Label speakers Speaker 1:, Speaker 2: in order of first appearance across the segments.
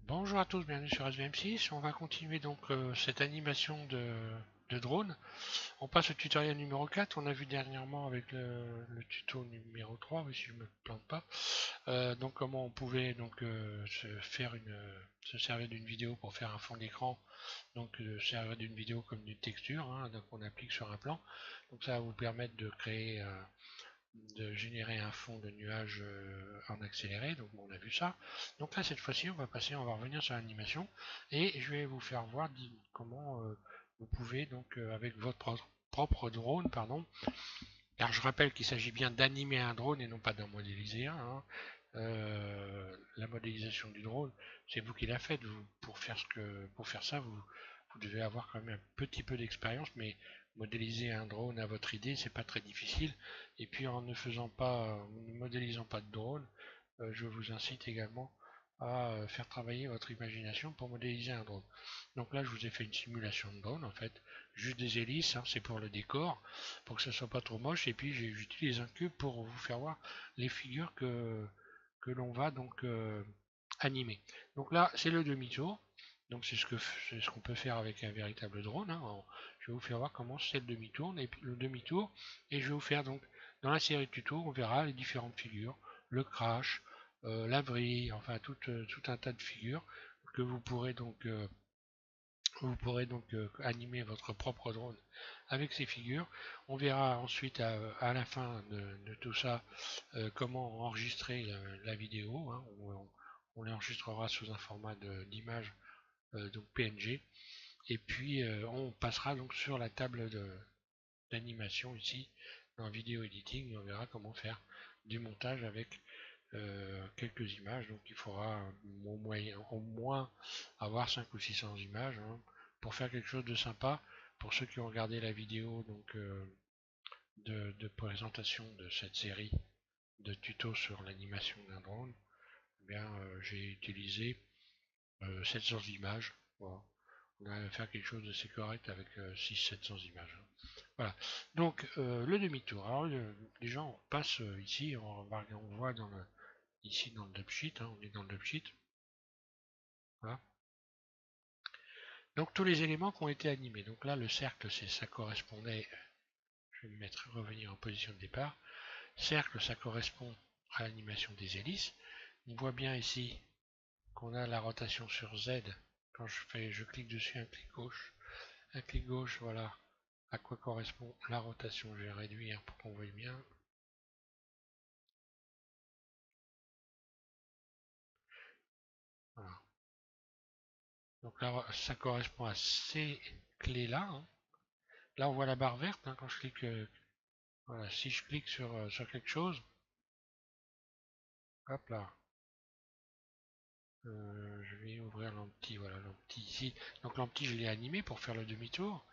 Speaker 1: Bonjour à tous, bienvenue sur SVM6. On va continuer donc cette animation de drone. On passe au tutoriel numéro 4. On a vu dernièrement avec le tuto numéro 3, si je ne me plante pas. Donc comment on pouvait donc se servir d'une vidéo pour faire un fond d'écran. Donc servir d'une vidéo comme d'une texture, donc on applique sur un plan. Donc ça va vous permettre de créer de générer un fond de nuage en accéléré, donc on a vu ça. Donc là cette fois-ci on va revenir sur l'animation et je vais vous faire voir comment vous pouvez donc avec votre propre drone, car je rappelle qu'il s'agit bien d'animer un drone et non pas d'en modéliser un. La modélisation du drone, c'est vous qui la faites. Pour faire ça, vous devez avoir quand même un petit peu d'expérience, mais modéliser un drone à votre idée, c'est pas très difficile. Et puis en ne modélisant pas de drone, je vous incite également à faire travailler votre imagination pour modéliser un drone. Donc là, je vous ai fait une simulation de drone en fait, juste des hélices, c'est pour le décor, pour que ça soit pas trop moche. Et puis j'utilise un cube pour vous faire voir les figures que l'on va donc animer. Donc là, c'est le demi-tour. Donc c'est ce qu'on peut faire avec un véritable drone. Je vais vous faire voir comment c'est le demi-tour, et je vais vous faire donc dans la série de tutos, on verra les différentes figures, le crash, la vrille, enfin tout un tas de figures que vous pourrez donc animer votre propre drone avec ces figures. On verra ensuite à la fin de tout ça comment enregistrer la vidéo. On l'enregistrera sous un format d'image donc PNG. Et puis on passera donc sur la table d'animation ici dans vidéo editing, et on verra comment faire du montage avec quelques images. Donc il faudra au moins avoir 5 ou 600 images pour faire quelque chose de sympa. Pour ceux qui ont regardé la vidéo donc de présentation de cette série de tutos sur l'animation d'un drone, eh bien j'ai utilisé 700 images. Voilà. On va faire quelque chose de assez correct avec 600-700 images. Voilà. Donc le demi-tour. Alors déjà on passe ici, on voit ici dans le dubsheet, on est dans le dubsheet. Voilà. Donc tous les éléments qui ont été animés. Donc là le cercle, ça correspondait, je vais me mettre revenir en position de départ. Cercle, ça correspond à l'animation des hélices. On voit bien ici qu'on a la rotation sur Z. Quand je clique dessus, un clic gauche, voilà à quoi correspond la rotation. Je vais réduire pour qu'on voie bien. Voilà. Donc là, ça correspond à ces clés-là. Là, on voit la barre verte quand je clique. Voilà, si je clique sur quelque chose, hop là, je vais ouvrir l'empty. Voilà, l'empty ici. Donc l'empty, je l'ai animé pour faire le demi-tour.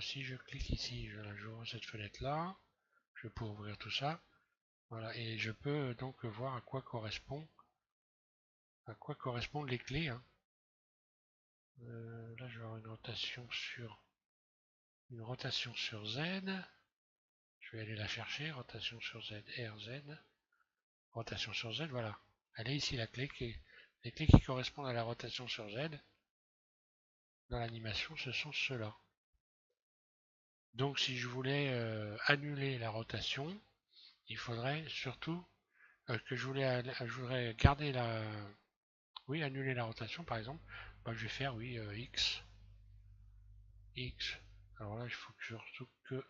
Speaker 1: Si je clique ici, j'ouvre cette fenêtre-là. Je peux ouvrir tout ça. Voilà, et je peux donc voir à quoi correspondent les clés. Là, je vais avoir une rotation sur Z. Je vais aller la chercher. Rotation sur Z, RZ. Rotation sur Z, voilà. Elle est ici les clés qui correspondent à la rotation sur Z. Dans l'animation, ce sont ceux-là. Donc, si je voulais annuler la rotation, il faudrait surtout que je voudrais garder oui, annuler la rotation par exemple. Je vais faire oui X. X. Alors là, il faut que surtout que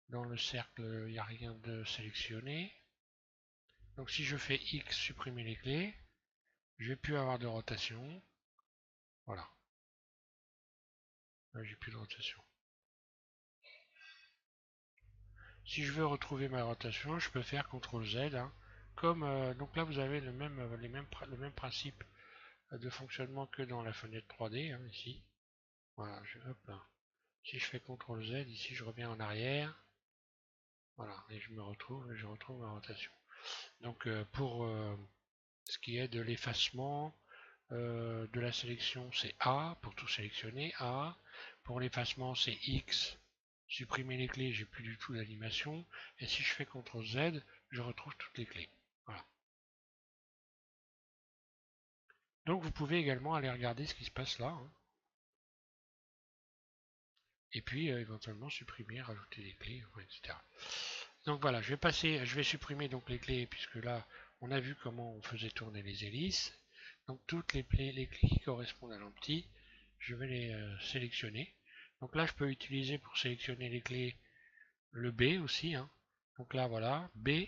Speaker 1: dans le cercle, il n'y a rien de sélectionné. Donc si je fais X, supprimer les clés, je vais plus avoir de rotation. Voilà. Là, j'ai plus de rotation. Si je veux retrouver ma rotation, je peux faire CTRL Z. Comme donc là, vous avez le même principe de fonctionnement que dans la fenêtre 3D ici. Voilà. Hop là. Si je fais CTRL Z, ici, je reviens en arrière. Voilà, et je retrouve ma rotation. Donc pour ce qui est de l'effacement, de la sélection, c'est A pour tout sélectionner, A. Pour l'effacement, c'est X. Supprimer les clés, j'ai plus du tout d'animation. Et si je fais CTRL Z, je retrouve toutes les clés. Voilà. Donc vous pouvez également aller regarder ce qui se passe là, hein. Et puis éventuellement supprimer, rajouter des clés, etc. Donc voilà, je vais supprimer donc les clés puisque là on a vu comment on faisait tourner les hélices. Donc toutes les clés qui correspondent à l'empty, je vais les sélectionner. Donc là je peux utiliser pour sélectionner les clés le B aussi, hein. Donc là voilà, B,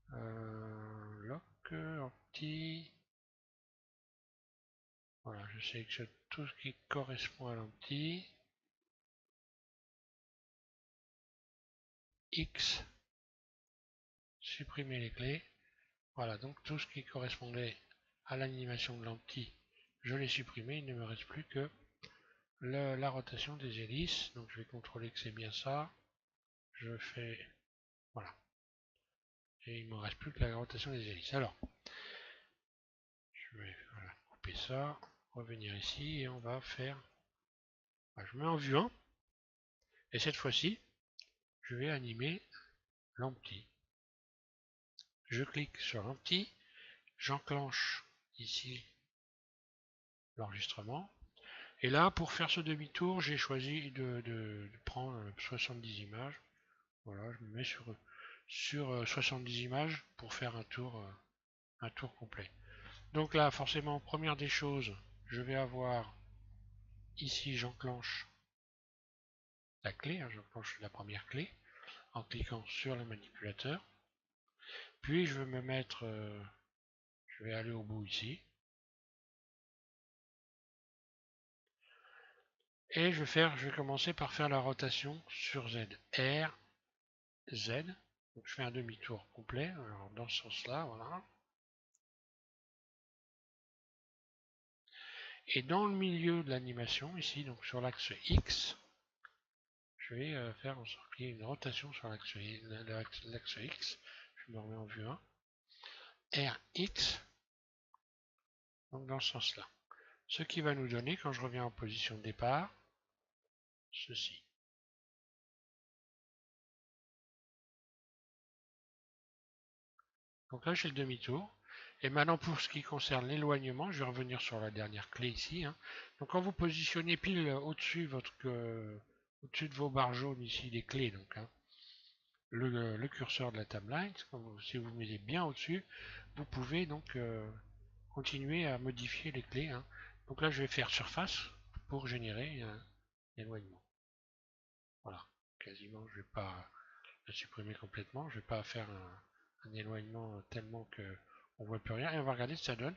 Speaker 1: lock, empty. Voilà, je sélectionne tout ce qui correspond à l'empty. X, supprimer les clés. Voilà, donc tout ce qui correspondait à l'animation de l'empty, je l'ai supprimé. Il ne me reste plus que la rotation des hélices. Donc je vais contrôler que c'est bien ça. Je fais... Voilà. Et il ne me reste plus que la rotation des hélices. Alors, je vais voilà, couper ça, revenir ici et on va faire... Voilà, je mets en vue 1. Et cette fois-ci, je vais animer l'empty. Je clique sur l'empty. J'enclenche ici l'enregistrement. Et là, pour faire ce demi-tour, j'ai choisi de prendre 70 images. Voilà, je me mets sur 70 images pour faire un tour complet. Donc là, forcément, première des choses, je vais avoir ici, j'enclenche la clé, hein, j'enclenche la première clé en cliquant sur le manipulateur. Puis je vais me mettre, je vais aller au bout ici. Et je vais commencer par faire la rotation sur Z. R, Z. Donc je fais un demi-tour complet, alors dans ce sens-là, voilà. Et dans le milieu de l'animation, ici, donc sur l'axe X, je vais faire en sorte qu'il y ait une rotation sur l'axe X. Je me remets en vue 1. RX, donc dans ce sens-là. Ce qui va nous donner, quand je reviens en position de départ, ceci. Donc là, j'ai le demi-tour. Et maintenant, pour ce qui concerne l'éloignement, je vais revenir sur la dernière clé ici, hein. Donc quand vous positionnez pile au-dessus au-dessus de vos barres jaunes ici, les clés, donc, hein, le curseur de la timeline, si vous mettez bien au-dessus, vous pouvez donc continuer à modifier les clés, hein. Donc là, je vais faire surface pour générer un éloignement. Voilà, quasiment, je ne vais pas la supprimer complètement, je ne vais pas faire un éloignement tellement que on voit plus rien. Et on va regarder ce que ça donne.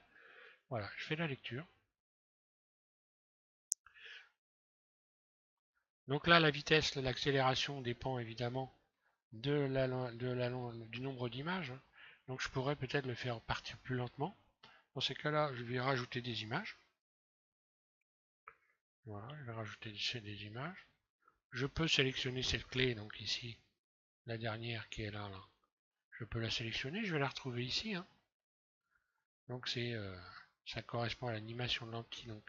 Speaker 1: Voilà, je fais la lecture. Donc là, la vitesse, l'accélération dépend évidemment du nombre d'images, hein. Donc je pourrais peut-être le faire partir plus lentement. Dans ces cas-là, je vais rajouter des images. Voilà, je vais rajouter des images. Je peux sélectionner cette clé, donc ici, la dernière qui est là, là. Je peux la sélectionner, je vais la retrouver ici, hein. Donc ça correspond à l'animation de l'empty, donc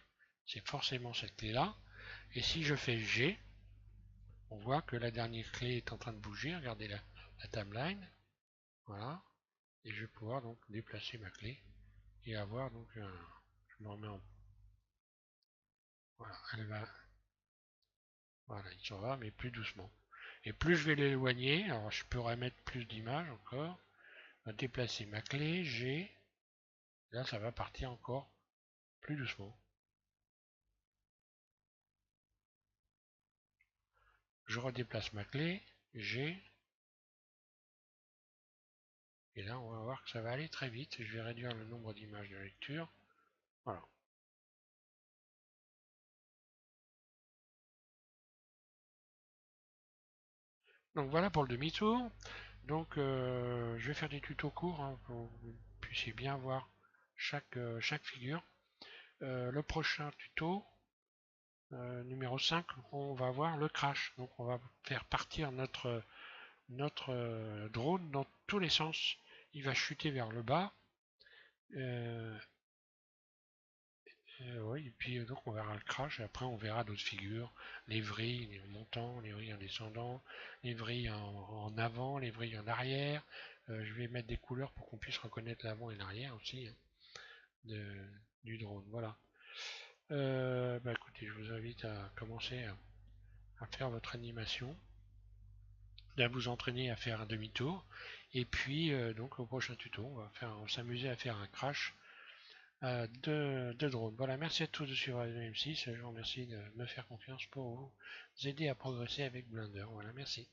Speaker 1: c'est forcément cette clé-là. Et si je fais G, on voit que la dernière clé est en train de bouger. Regardez la timeline. Voilà. Et je vais pouvoir donc déplacer ma clé et avoir donc je me remets en... Voilà, elle va... Voilà, il s'en va, mais plus doucement. Et plus je vais l'éloigner, alors je pourrais mettre plus d'images encore, déplacer ma clé, G, là ça va partir encore plus doucement. Je redéplace ma clé, G, et là on va voir que ça va aller très vite. Je vais réduire le nombre d'images de lecture. Voilà. Donc voilà pour le demi-tour. Donc je vais faire des tutos courts, hein, pour que vous puissiez bien voir chaque figure. Le prochain tuto, numéro 5, on va voir le crash. Donc on va faire partir notre drone dans tous les sens. Il va chuter vers le bas. Euh, oui, et puis donc on verra le crash et après on verra d'autres figures, les vrilles, les montants, les vrilles en descendant, les vrilles en avant, les vrilles en arrière. Je vais mettre des couleurs pour qu'on puisse reconnaître l'avant et l'arrière aussi, hein. du drone. Voilà. Bah écoutez, je vous invite à commencer à faire votre animation, à vous entraîner à faire un demi-tour. Et puis, donc au prochain tuto, on va s'amuser à faire un crash de drone. Voilà, merci à tous de suivre la M6. Je vous remercie de me faire confiance pour vous aider à progresser avec Blender. Voilà, merci.